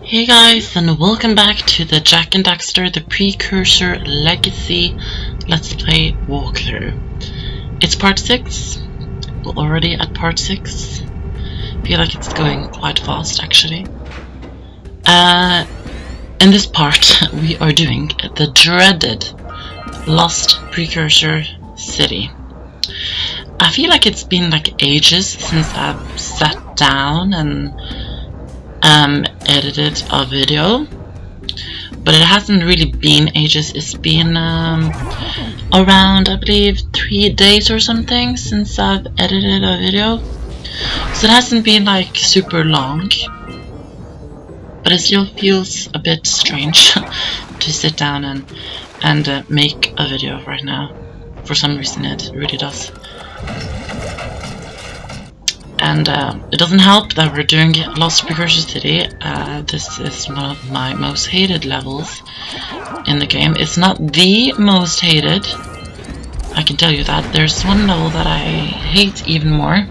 Hey guys, and welcome back to the Jak and Daxter the Precursor Legacy Let's Play walkthrough. It's part 6. We're already at part 6. Feel like it's going quite fast actually. In this part we are doing the dreaded Lost Precursor City. I feel like it's been like ages since I've sat down and edited a video, but it hasn't really been ages. It's been around, I believe, 3 days or something since I've edited a video, so it hasn't been like super long, but it still feels a bit strange to sit down and make a video right now. For some reason it really does. And it doesn't help that we're doing Lost Precursor City. This is one of my most hated levels in the game. It's not the most hated, I can tell you that. There's one level that I hate even more,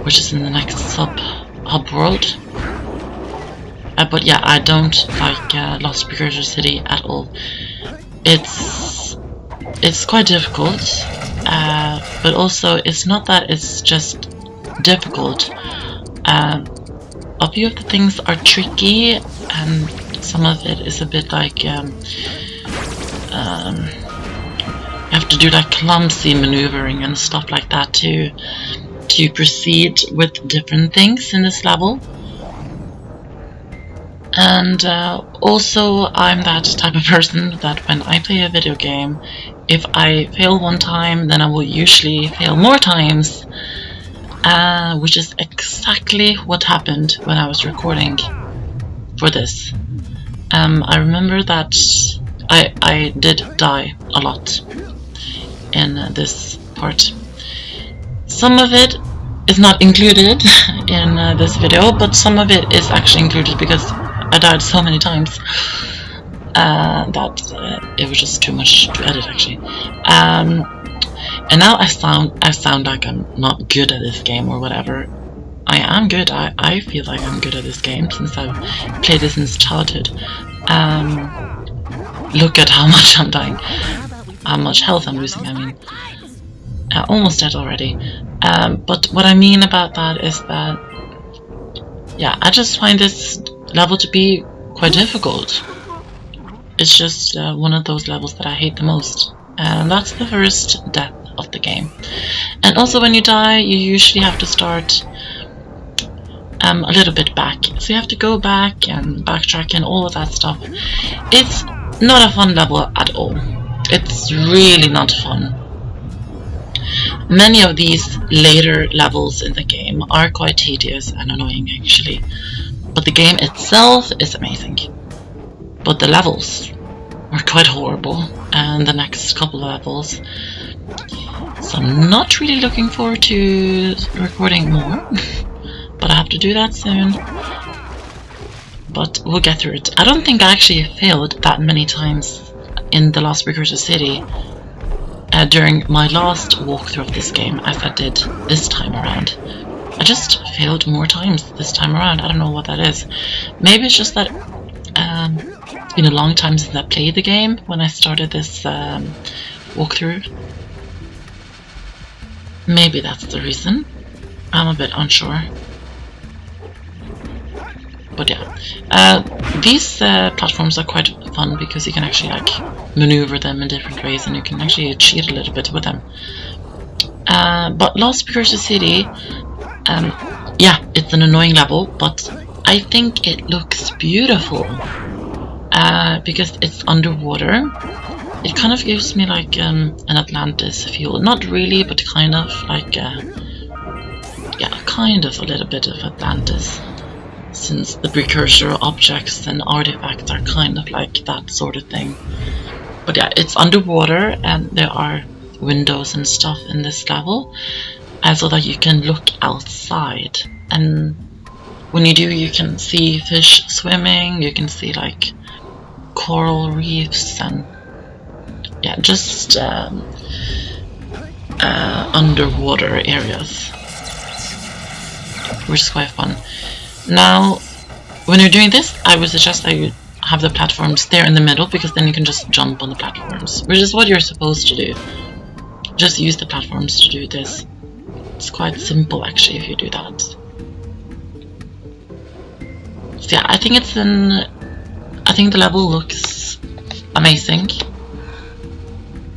which is in the next hub world. But yeah, I don't like Lost Precursor City at all. It's quite difficult. But also it's not that it's just difficult. A few of the things are tricky, and some of it is a bit like you have to do like clumsy maneuvering and stuff like that to proceed with different things in this level. And also I'm that type of person that when I play a video game, if I fail one time, then I will usually fail more times, which is exactly what happened when I was recording for this. I remember that I did die a lot in this part. Some of it is not included in this video, but some of it is actually included because I died so many times that it was just too much to edit actually. And now I sound like I'm not good at this game or whatever. I am good. I feel like I'm good at this game since I've played it since childhood. Look at how much I'm dying, how much health I'm losing. I mean, almost dead already. But what I mean about that is that, yeah, I just find this level to be quite difficult. It's just one of those levels that I hate the most, and that's the first death of the game. And also when you die, you usually have to start a little bit back, so you have to go back and backtrack and all of that stuff. It's not a fun level at all. It's really not fun. Many of these later levels in the game are quite tedious and annoying actually, but the game itself is amazing. But the levels were quite horrible, and the next couple of levels. So I'm not really looking forward to recording more, but I have to do that soon. But we'll get through it. I don't think I actually failed that many times in the Lost Precursor City during my last walkthrough of this game as I did this time around. I just failed more times this time around. I don't know what that is. Maybe it's just that it's been a long time since I played the game when I started this walkthrough. Maybe that's the reason. I'm a bit unsure. But yeah, these platforms are quite fun because you can actually like maneuver them in different ways, and you can actually cheat a little bit with them. But Lost Precursor City, yeah, it's an annoying level, but I think it looks beautiful because it's underwater. It kind of gives me like an Atlantis feel. Not really, but kind of like yeah, kind of a little bit of Atlantis, since the precursor objects and artifacts are kind of like that sort of thing. But yeah, it's underwater and there are windows and stuff in this level, so that you can look outside, and when you do, you can see fish swimming, you can see like coral reefs, and yeah, just underwater areas, which is quite fun. Now when you're doing this, I would suggest that you have the platforms there in the middle, because then you can just jump on the platforms, which is what you're supposed to do. Just use the platforms to do this. It's quite simple actually if you do that. So yeah, I think the level looks amazing.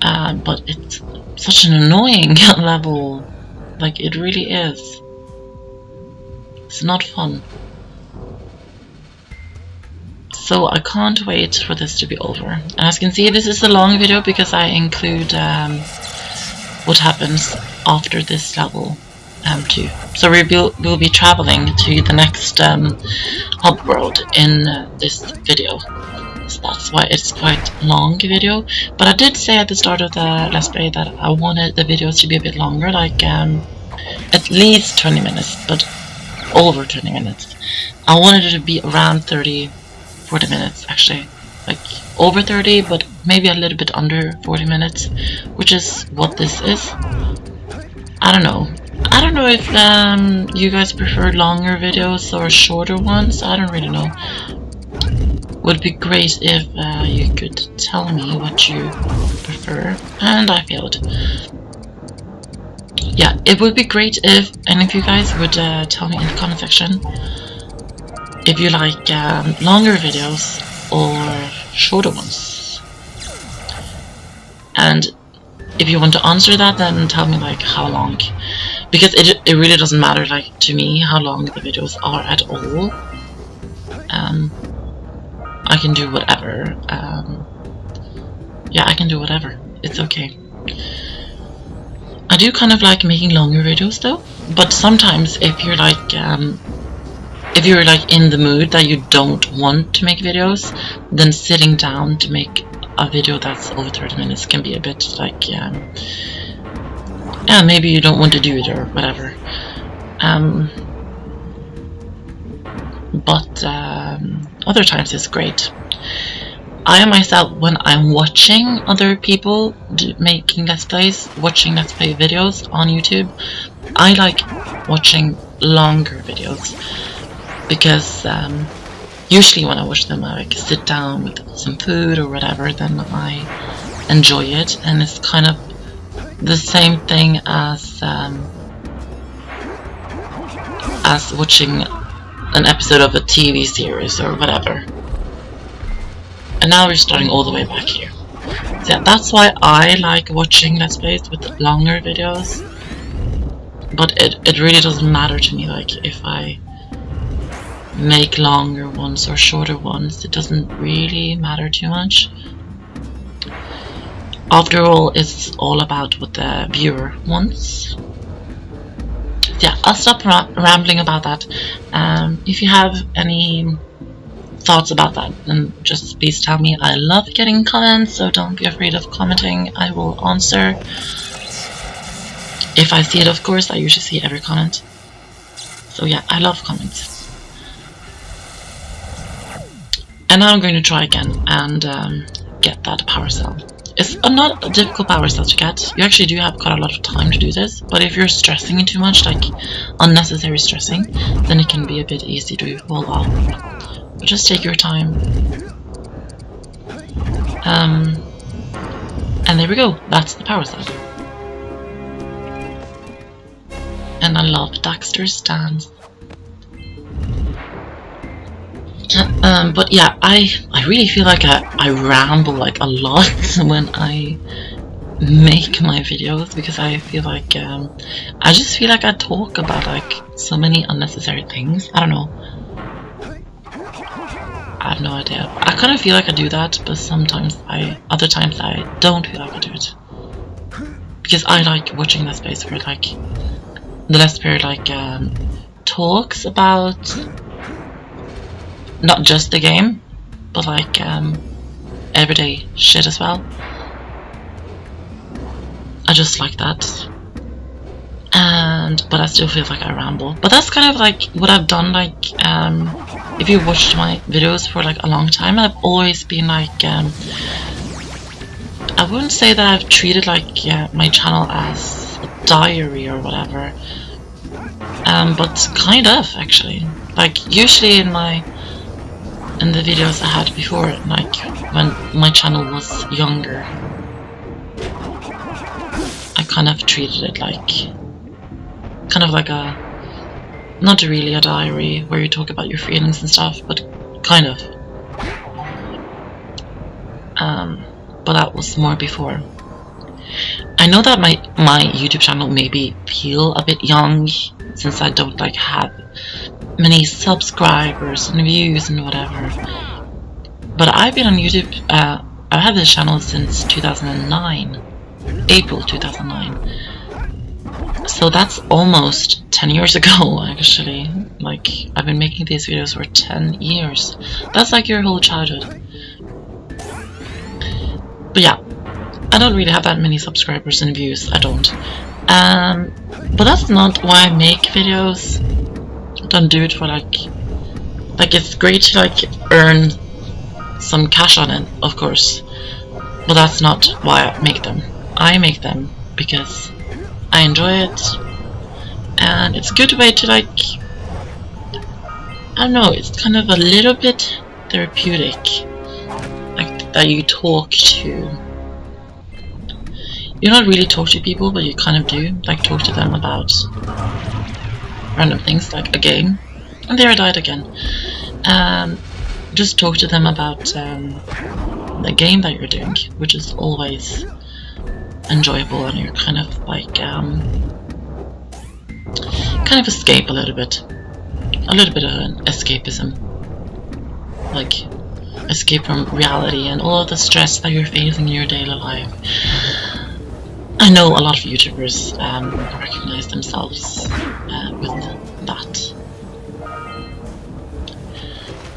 But it's such an annoying level. Like, it really is. It's not fun. So I can't wait for this to be over. And as you can see, this is a long video because I include what happens after this level too. So we'll be traveling to the next hub world in this video. So that's why it's quite a long video. But I did say at the start of the Let's Play that I wanted the videos to be a bit longer, like at least 20 minutes, but over 20 minutes. I wanted it to be around 30-40 minutes actually. Like over 30, but maybe a little bit under 40 minutes, which is what this is. I don't know. I don't know if you guys prefer longer videos or shorter ones. I don't really know. Would be great if you could tell me what you prefer. And I failed. Yeah, it would be great if any of you guys would tell me in the comment section if you like longer videos or shorter ones. And if you want to answer that, then tell me like how long, because it really doesn't matter like to me how long the videos are at all. I can do whatever. Yeah, I can do whatever. It's okay. I do kind of like making longer videos though, but sometimes if you're like in the mood that you don't want to make videos, then sitting down to make a video that's over 30 minutes can be a bit like yeah, maybe you don't want to do it or whatever. But other times it's great. I myself, when I'm watching other people making Let's Plays, watching Let's Play videos on YouTube, I like watching longer videos, because usually when I watch them I like sit down with some food or whatever, then I enjoy it, and it's kind of the same thing as watching an episode of a TV series or whatever. And now we're starting all the way back here. So yeah, that's why I like watching Let's Plays with longer videos. But it really doesn't matter to me, like if I make longer ones or shorter ones, it doesn't really matter too much. After all, it's all about what the viewer wants. Yeah, I'll stop rambling about that. If you have any thoughts about that, then just please tell me. I love getting comments, so don't be afraid of commenting. I will answer if I see it, of course. I usually see every comment. So yeah, I love comments. And now I'm going to try again and get that power cell. It's not a difficult power cell to get. You actually do have quite a lot of time to do this, but if you're stressing too much, like unnecessary stressing, then it can be a bit easy to fall off. But just take your time. And there we go. That's the power cell. And I love Daxter's stance. But yeah, I really feel like I ramble like a lot when I make my videos, because I feel like I just feel like I talk about like so many unnecessary things. I don't know. I have no idea. I kind of feel like I do that, but sometimes other times I don't feel like I do it, because I like watching Let's Plays where like the Let's Player like talks about not just the game, but like everyday shit as well. I just like that. But I still feel like I ramble. But that's kind of like what I've done. Like if you watched my videos for like a long time, I've always been like I wouldn't say that I've treated like my channel as a diary or whatever, but kind of actually. Like usually in my in the videos I had before, like when my channel was younger, I kind of treated it like kind of like a, not really a diary where you talk about your feelings and stuff, but kind of. But that was more before. I know that my YouTube channel maybe feel a bit young since I don't like have many subscribers and views and whatever. But I've been on YouTube. I've had this channel since 2009, April 2009. So that's almost 10 years ago, actually. Like, I've been making these videos for 10 years. That's like your whole childhood. But yeah, I don't really have that many subscribers and views. I don't. But that's not why I make videos. I don't do it for like it's great to like earn some cash on it, of course. But that's not why I make them. I make them because I enjoy it, and it's a good way to like, I don't know, it's kind of a little bit therapeutic, like that you talk to. You don't really talk to people, but you kind of do, like talk to them about random things like a game. And there I died again. Just talk to them about the game that you're doing, which is always enjoyable, and you're kind of like kind of escape a little bit of an escapism, like escape from reality and all of the stress that you're facing in your daily life. I know a lot of YouTubers recognize themselves with that.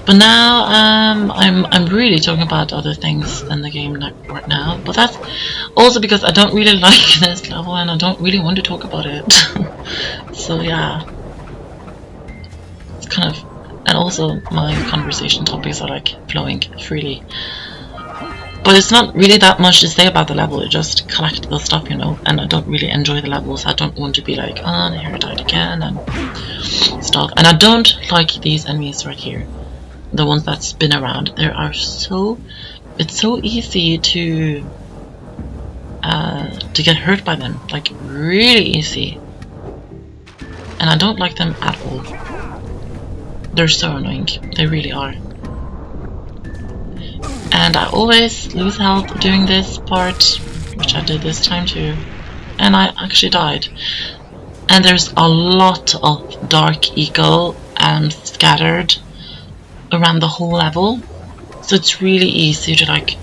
But now I'm really talking about other things than the game right now. But that's also because I don't really like this level and I don't really want to talk about it. So yeah, it's kind of, and also my conversation topics are like flowing freely. But it's not really that much to say about the level. You just collect the stuff, you know. And I don't really enjoy the levels. I don't want to be like, oh, here I died again and stuff. And I don't like these enemies right here. The ones that spin around. They are so, it's so easy to get hurt by them, like really easy. And I don't like them at all. They're so annoying. They really are. And I always lose health doing this part, which I did this time too. And I actually died. And there's a lot of dark eco scattered around the whole level, so it's really easy to like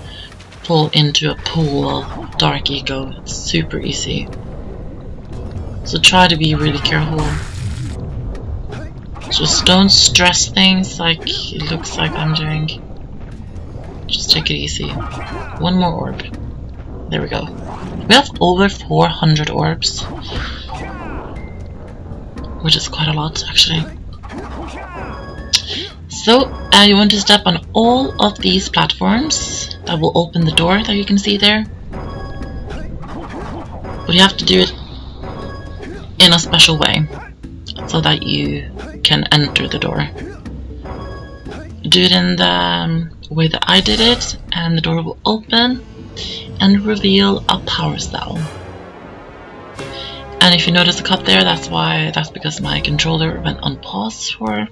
fall into a pool of dark eco. It's super easy, so try to be really careful. Just don't stress things like it looks like I'm doing. Just take it easy. One more orb. There we go. We have over 400 orbs, which is quite a lot actually. So you want to step on all of these platforms that will open the door that you can see there. But you have to do it in a special way so that you can enter the door. Do it in the way that I did it, and the door will open and reveal a power cell. And if you notice a cut there, that's because my controller went on pause for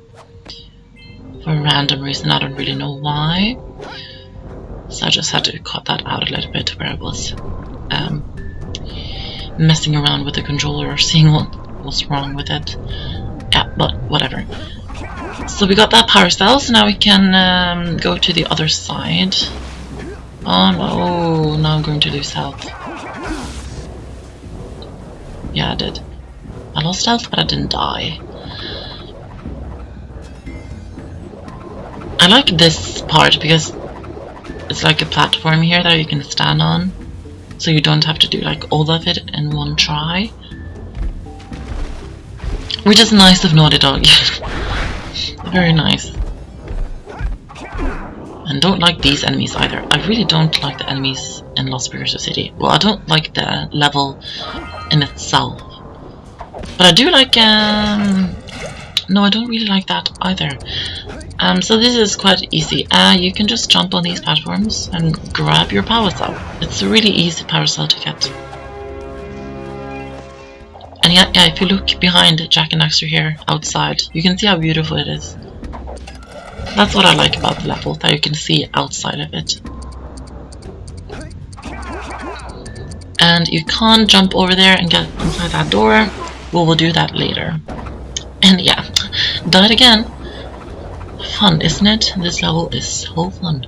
a random reason. I don't really know why, so I just had to cut that out a little bit where I was messing around with the controller or seeing what was wrong with it. Yeah, but whatever. So we got that power cell, so now we can go to the other side. Oh no, now I'm going to lose health. Yeah, I did. I lost health, but I didn't die. I like this part because it's like a platform here that you can stand on, so you don't have to do like all of it in one try, which is nice of Naughty Dog. Very nice. And don't like these enemies either. I really don't like the enemies in Lost Precursor City. Well, I don't like the level in itself, but I do like no, I don't really like that either. So this is quite easy. You can just jump on these platforms and grab your power cell. It's a really easy power cell to get. And yeah, if you look behind Jak and Daxter here, outside, you can see how beautiful it is. That's what I like about the level, that you can see outside of it. And you can't jump over there and get inside that door. We'll do that later. And yeah, died again. Fun, isn't it? This level is so fun.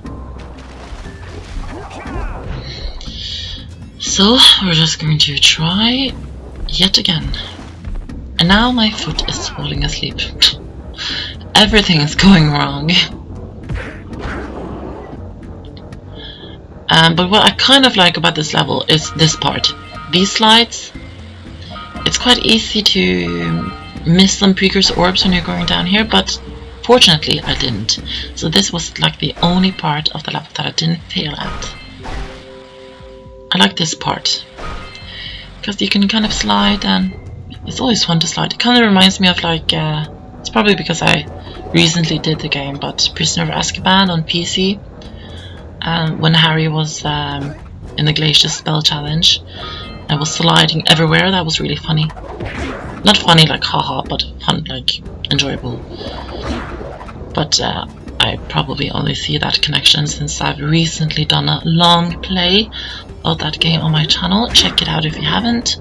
So, we're just going to try yet again. And now my foot is falling asleep. Everything is going wrong. But what I kind of like about this level is this part. These slides, it's quite easy to miss some precursor orbs when you're going down here, but fortunately I didn't. So this was like the only part of the level that I didn't fail at. I like this part, because you can kind of slide, and it's always fun to slide. It kind of reminds me of like, it's probably because I recently did the game, but Prisoner of Azkaban on PC. When Harry was in the Glacier Spell Challenge, I was sliding everywhere. That was really funny. Not funny like haha, but fun, like enjoyable. But I probably only see that connection since I've recently done a long play of that game on my channel. Check it out if you haven't.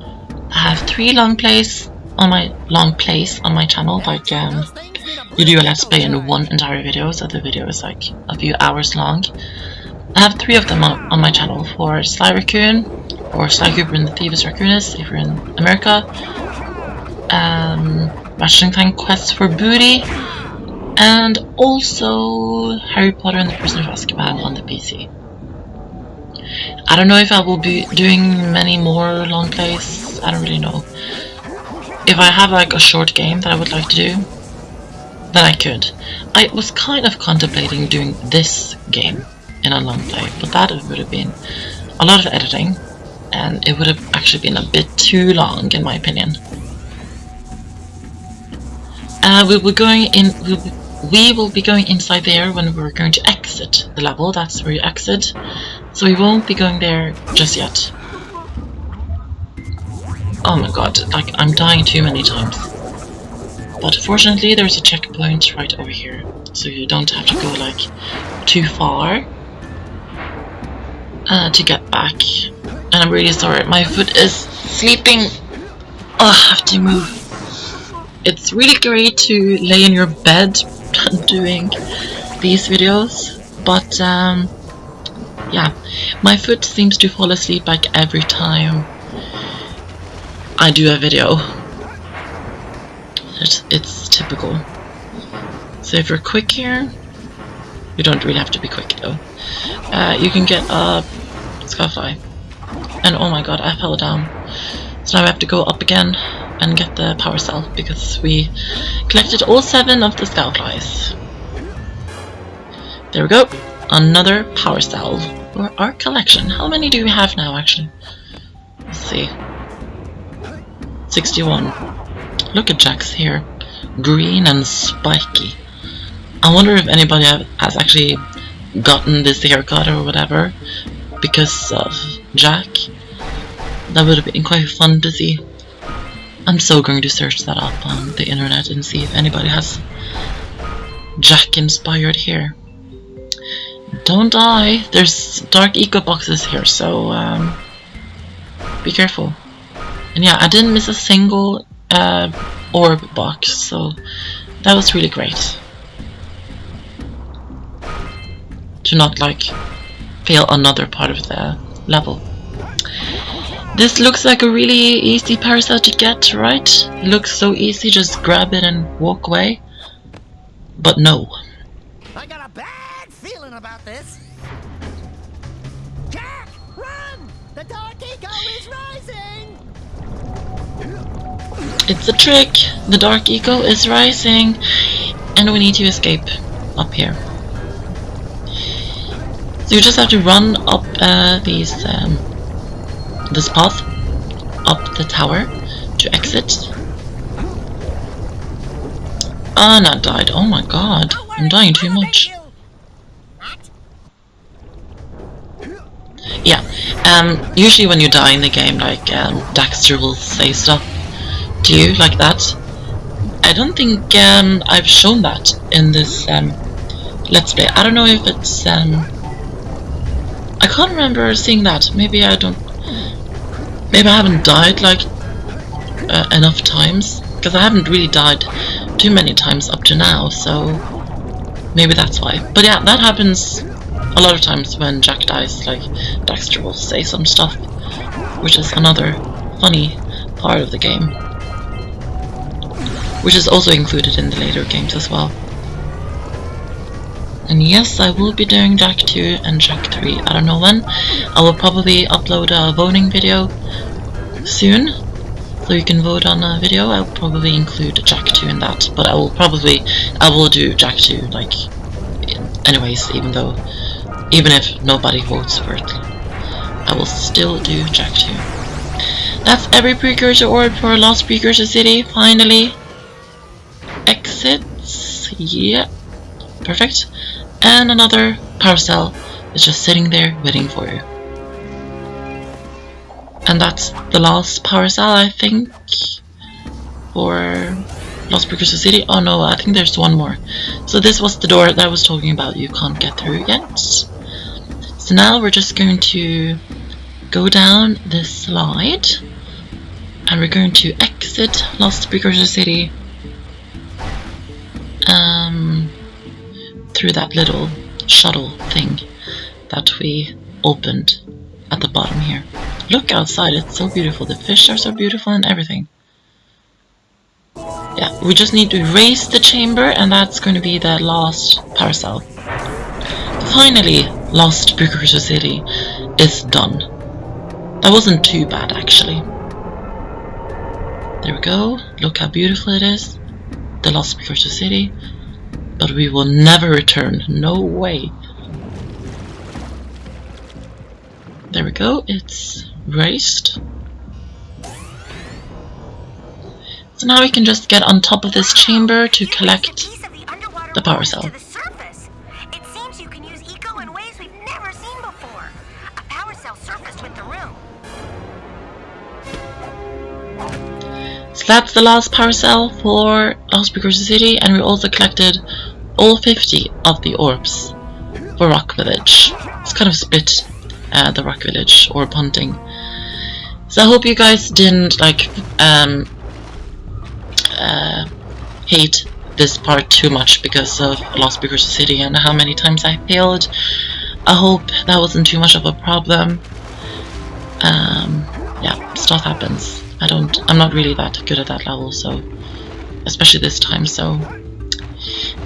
I have 3 long plays on my channel. Like you do a let's play in one entire video, so the video is like a few hours long. I have 3 of them on my channel for Sly Raccoon, or Sly Cooper and the Thieves Raccoonist if you're in America, Ratchet & Clank Quest for Booty, and also Harry Potter and the Prisoner of Azkaban on the PC. I don't know if I will be doing many more long plays, I don't really know. If I have like a short game that I would like to do, then I could. I was kind of contemplating doing this game in a long play, but that would have been a lot of editing, and it would have actually been a bit too long in my opinion. We will be going inside there when we're going to exit the level. That's where you exit, so we won't be going there just yet. Oh my god, like I'm dying too many times. But fortunately there's a checkpoint right over here, so you don't have to go like too far to get back. And I'm really sorry, my foot is sleeping. Oh, I have to move. It's really great to lay in your bed doing these videos, but yeah, my foot seems to fall asleep like every time I do a video. It's typical. So if you're quick here, you don't really have to be quick though. You can get a Skyfly. And oh my god, I fell down. So now we have to go up again and get the power cell, because we collected all 7 of the Skyflies. There we go. Another power cell for our collection. How many do we have now actually? Let's see. 61. Look at Jack's hair. Green and spiky. I wonder if anybody has actually gotten this haircut or whatever because of Jack. That would have been quite fun to see. I'm so going to search that up on the internet and see if anybody has Jack inspired hair. Don't die. There's dark eco boxes here, so be careful. And yeah, I didn't miss a single orb box, so that was really great. To not like fail another part of the level. This looks like a really easy parasite to get, right? It looks so easy, just grab it and walk away. But no. I got a bad feeling about this. Jack, run! The dark eco is rising! It's a trick! The dark eco is rising, and we need to escape up here. So you just have to run up this path, up the tower to exit. Anna died. Oh my god. I'm dying too much. Yeah. Usually when you die in the game, like, Daxter will say stuff to you like that. I don't think I've shown that in this Let's Play. I don't know if it's I can't remember seeing that. Maybe I haven't died like enough times, because I haven't really died too many times up to now, so maybe that's why. But yeah, that happens a lot of times when Jak dies. Like, Daxter will say some stuff, which is another funny part of the game, which is also included in the later games as well. And yes, I will be doing Jak 2 and Jak 3. I don't know when. I will probably upload a voting video soon, so you can vote on a video. I'll probably include Jak 2 in that, but I will do Jak 2 like anyways, even if nobody votes for it. I will still do Jak 2. That's every precursor orb for Lost Precursor City. Finally. Exits. Yeah. Perfect. And another power cell is just sitting there waiting for you. And that's the last power cell, I think, for Lost Precursor City. Oh no, I think there's one more. So this was the door that I was talking about you can't get through yet. So now we're just going to go down this slide, and we're going to exit Lost Precursor City through that little shuttle thing that we opened at the bottom here. Look outside, it's so beautiful. The fish are so beautiful and everything. Yeah, we just need to raise the chamber, and that's going to be the last power cell. Finally, Lost Precursor City is done. That wasn't too bad, actually. There we go. Look how beautiful it is. The Lost Precursor City. But we will never return. No way. There we go. It's raised. So now we can just get on top of this chamber to collect the power cell. It seems you can use eco in ways we've never seen before. A power cell surfaced with the room. So that's the last power cell for Lost Precursor City, and we also collected all 50 of the orbs for Rock Village. It's kind of split the Rock Village orb hunting. So I hope you guys didn't like hate this part too much because of Lost Precursor City and how many times I failed. I hope that wasn't too much of a problem. Yeah, stuff happens. I'm not really that good at that level, so especially this time, so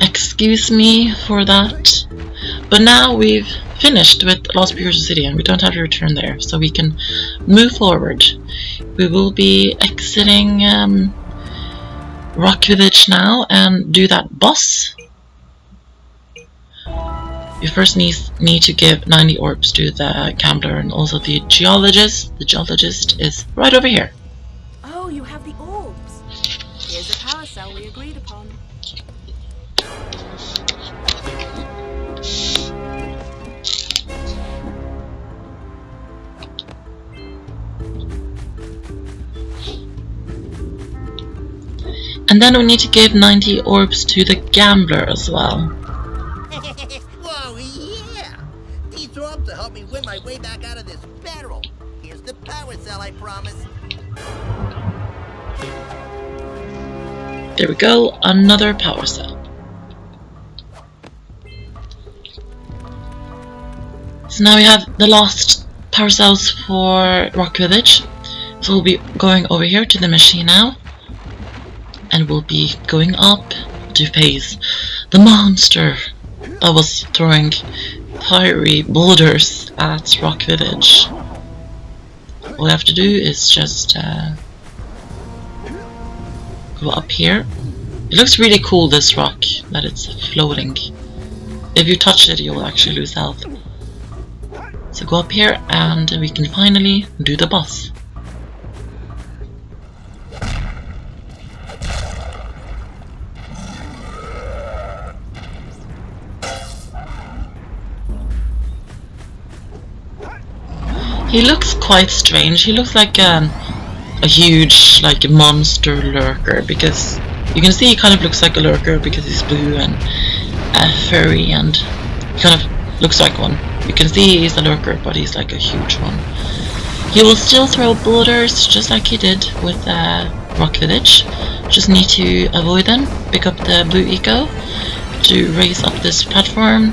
excuse me for that. But now we've finished with Lost Precursor City and we don't have to return there, so we can move forward. We will be exiting Rock Village now and do that boss. You first need to give 90 orbs to the gambler and also the geologist. The geologist is right over here. Oh, you have the orbs. Here's the power cell we agreed upon. And then we need to give 90 orbs to the gambler as well. Whoa, yeah! These orbs will help me win my way back out of this barrel. Here's the power cell, I promise. There we go, another power cell. So now we have the last power cells for Rock Village. So we'll be going over here to the machine now. And we'll be going up to face the monster that was throwing fiery boulders at Rock Village. All we have to do is just go up here. It looks really cool, this rock, that it's floating. If you touch it, you'll actually lose health. So go up here and we can finally do the boss. He looks quite strange. He looks like a huge, like, monster lurker, because you can see he kind of looks like a lurker because he's blue and furry, and he kind of looks like one. You can see he's a lurker, but he's like a huge one. He will still throw boulders just like he did with Rock Village. Just need to avoid them. Pick up the blue eco to raise up this platform.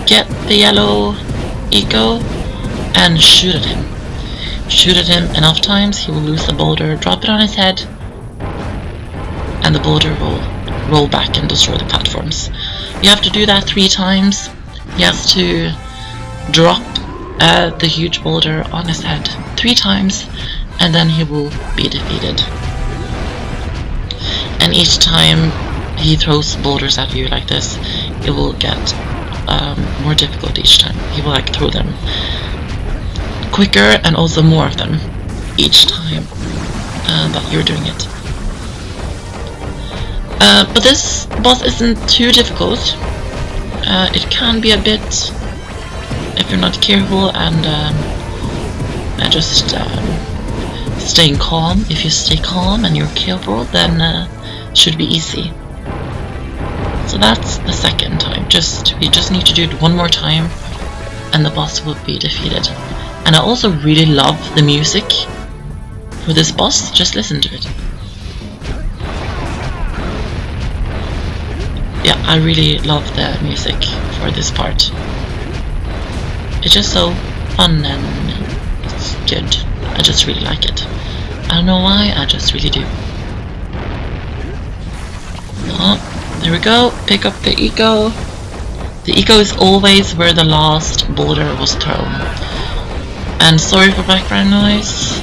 Get the yellow eco and shoot at him. Shoot at him enough times, he will lose the boulder, drop it on his head, and the boulder will roll back and destroy the platforms. You have to do that 3 times. He has to drop the huge boulder on his head 3 times, and then he will be defeated. And each time he throws boulders at you like this, it will get more difficult each time. He will like throw them quicker and also more of them each time that you're doing it. But this boss isn't too difficult. It can be a bit if you're not careful and just staying calm. If you stay calm and you're careful, then it should be easy. So that's the second time. We just need to do it one more time and the boss will be defeated. And I also really love the music for this boss. Just listen to it. Yeah, I really love the music for this part. It's just so fun and it's good. I just really like it. I don't know why, I just really do. Oh, there we go. Pick up the eco. The eco is always where the last boulder was thrown. And sorry for background noise.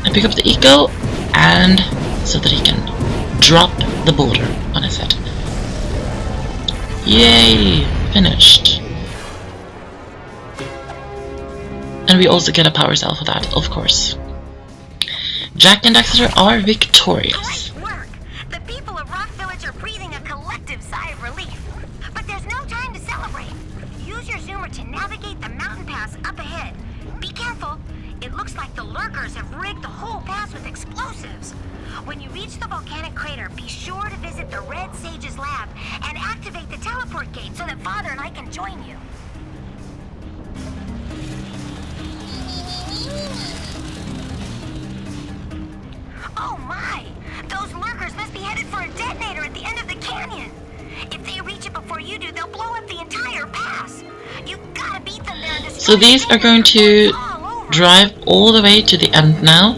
I pick up the eco, and so that he can drop the boulder on his head. Yay! Finished. And we also get a power cell for that, of course. Jak and Daxter are victorious. Great work! The people of Rock Village are breathing a collective sigh of relief. But there's no time to celebrate. Use your zoomer to navigate the mountain pass up ahead. Be careful. It looks like the lurkers have rigged the whole pass with explosives. When you reach the Volcanic Crater, be sure to visit the Red Sage's lab and activate the teleport gate so that Father and I can join you. Oh my! Those lurkers must be headed for a detonator at the end of the canyon. If they reach it before you do, they'll blow up the entire pass. You've gotta beat them there and destroy. So these are going to drive all the way to the end now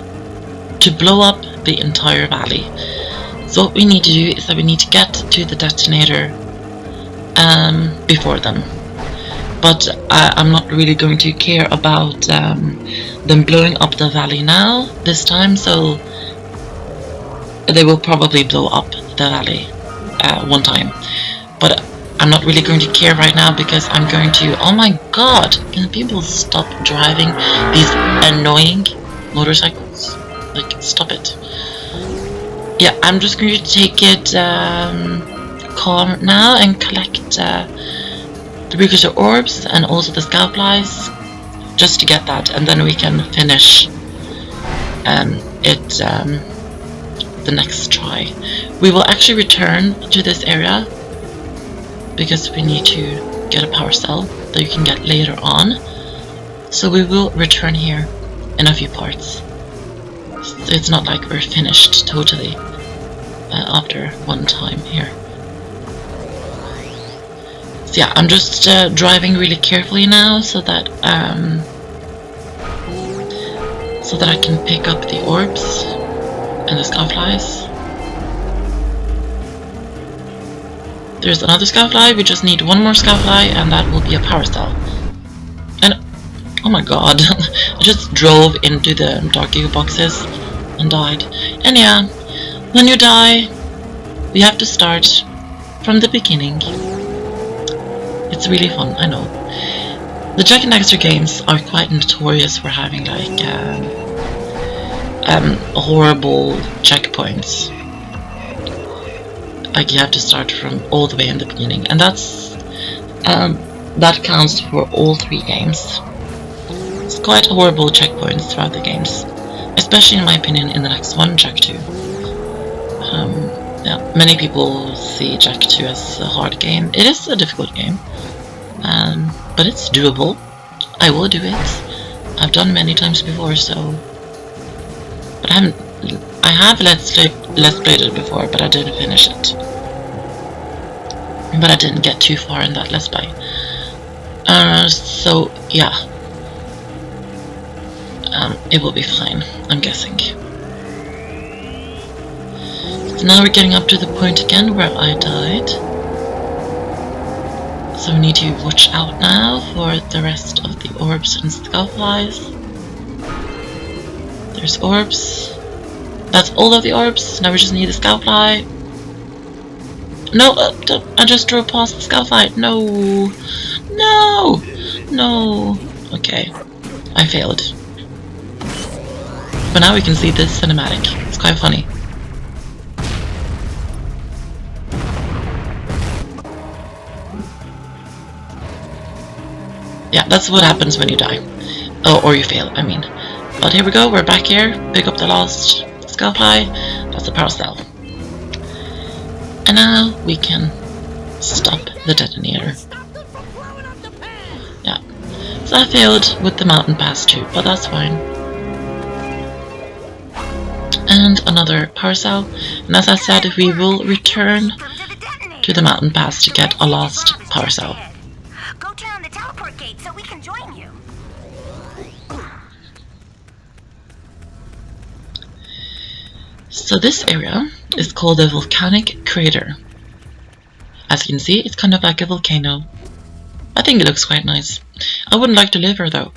to blow up the entire valley. So what we need to do is that we need to get to the detonator before them. But I'm not really going to care about them blowing up the valley now this time, so they will probably blow up the valley one time. But I'm not really going to care right now because I'm going to... Oh my god! Can people stop driving these annoying motorcycles? Like, stop it. Yeah, I'm just going to take it calm now and collect the precursor orbs and also the scoutflies just to get that, and then we can finish it the next try. We will actually return to this area because we need to get a power cell that you can get later on. So we will return here in a few parts. So it's not like we're finished totally after one time here. So yeah, I'm just driving really carefully now so that I can pick up the orbs and the scoutflies. There's another scoutfly. We just need one more scoutfly, and that will be a power cell. And oh my god, I just drove into the dark geo boxes and died. And yeah, when you die, we have to start from the beginning. It's really fun, I know. The Jak and Daxter games are quite notorious for having like horrible checkpoints. Like you have to start from all the way in the beginning, and that's that counts for all 3 games. It's quite horrible checkpoints throughout the games, especially in my opinion in the next one, Jak 2. Yeah, many people see Jak 2 as a hard game. It is a difficult game, but it's doable. I will do it. I've done many times before, so. But I have let's played it before, but I didn't finish it. But I didn't get too far in that let's play. So yeah, it will be fine, I'm guessing. So now we're getting up to the point again where I died. So we need to watch out now for the rest of the orbs and skullflies. There's orbs. That's all of the orbs. Now we just need the skullfly. No, I just drove past the skullfly. No, no, no. Okay, I failed. But now we can see this cinematic. It's quite funny. Yeah, that's what happens when you die. Oh, or you fail, I mean. But here we go, we're back here. Pick up the last skullfly. That's the paracel. And now we can stop the detonator. Yeah. So I failed with the mountain pass too, but that's fine. And another paracel. And as I said, we will return to the mountain pass to get a last paracel. Go turn on the teleport gate so we can join you. So this area is called the Volcanic Crater. As you can see, it's kind of like a volcano. I think it looks quite nice. I wouldn't like to live here though.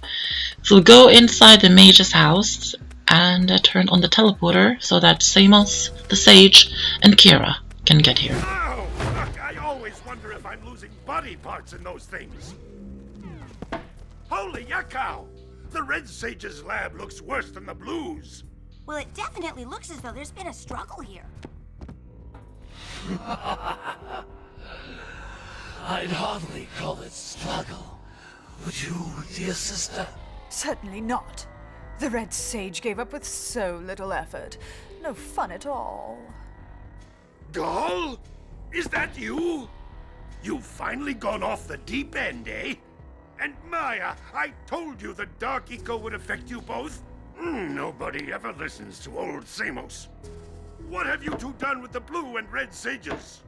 So we'll go inside the mage's house and turn on the teleporter so that Samos, the sage, and Kira can get here. Oh, look, I always wonder if I'm losing body parts in those things. Holy yakkow! The Red Sage's lab looks worse than the Blues. Well, it definitely looks as though there's been a struggle here. I'd hardly call it struggle. Would you, dear sister? Certainly not. The Red Sage gave up with so little effort. No fun at all. Gall? Is that you? You've finally gone off the deep end, eh? And Maya, I told you the Dark Eco would affect you both. Nobody ever listens to old Samos. What have you two done with the Blue and Red Sages?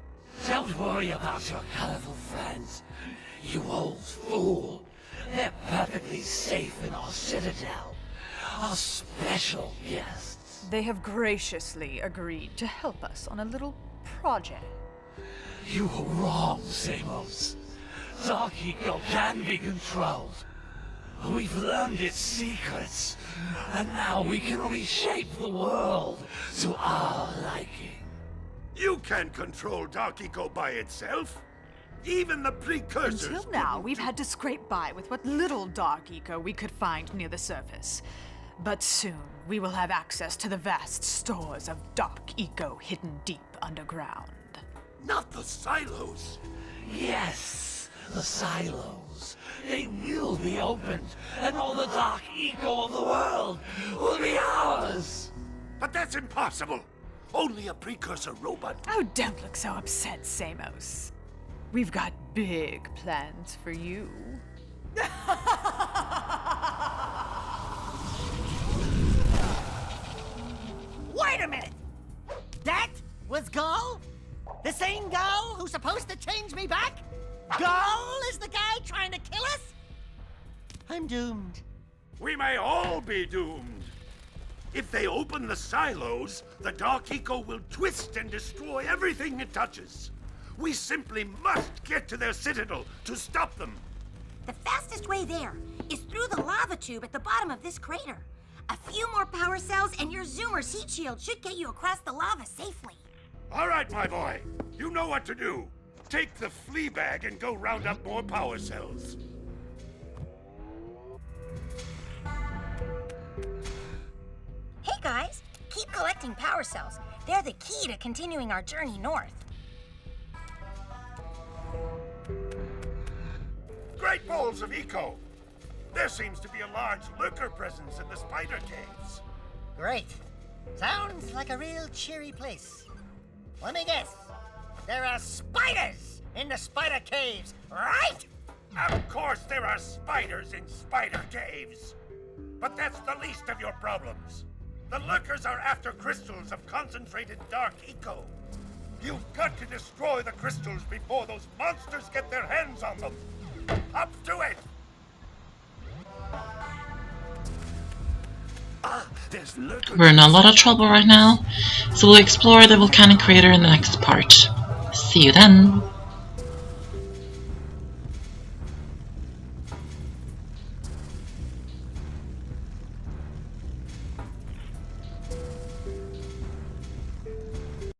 Don't worry about your colorful friends, you old fool. They're perfectly safe in our citadel. Our special guests. They have graciously agreed to help us on a little project. You were wrong, Samos. Dark Eco can be controlled. We've learned its secrets, and now we can reshape the world to our liking. You can't control Dark Eco by itself. Even the precursors. Until now, we've had to scrape by with what little Dark Eco we could find near the surface. But soon, we will have access to the vast stores of Dark Eco hidden deep underground. Not the silos. Yes, the silos. They will be opened, and all the Dark Eco of the world will be ours. But that's impossible. Only a precursor robot. Oh, don't look so upset, Samos. We've got big plans for you. Wait a minute! That was Gall? The same Gall who's supposed to change me back? Gall is the guy trying to kill us? I'm doomed. We may all be doomed. If they open the silos, the Dark Eco will twist and destroy everything it touches. We simply must get to their citadel to stop them. The fastest way there is through the lava tube at the bottom of this crater. A few more power cells and your Zoomer's heat shield should get you across the lava safely. All right, my boy. You know what to do. Take the flea bag and go round up more power cells. Hey guys, keep collecting power cells. They're the key to continuing our journey north. Great balls of eco. There seems to be a large lurker presence in the spider caves. Great. Sounds like a real cheery place. Let me guess. There are spiders in the spider caves, right? Of course there are spiders in spider caves. But that's the least of your problems. The lurkers are after crystals of concentrated dark eco. You've got to destroy the crystals before those monsters get their hands on them. Up to it! We're in a lot of trouble right now, so we'll explore the volcanic crater in the next part. See you then!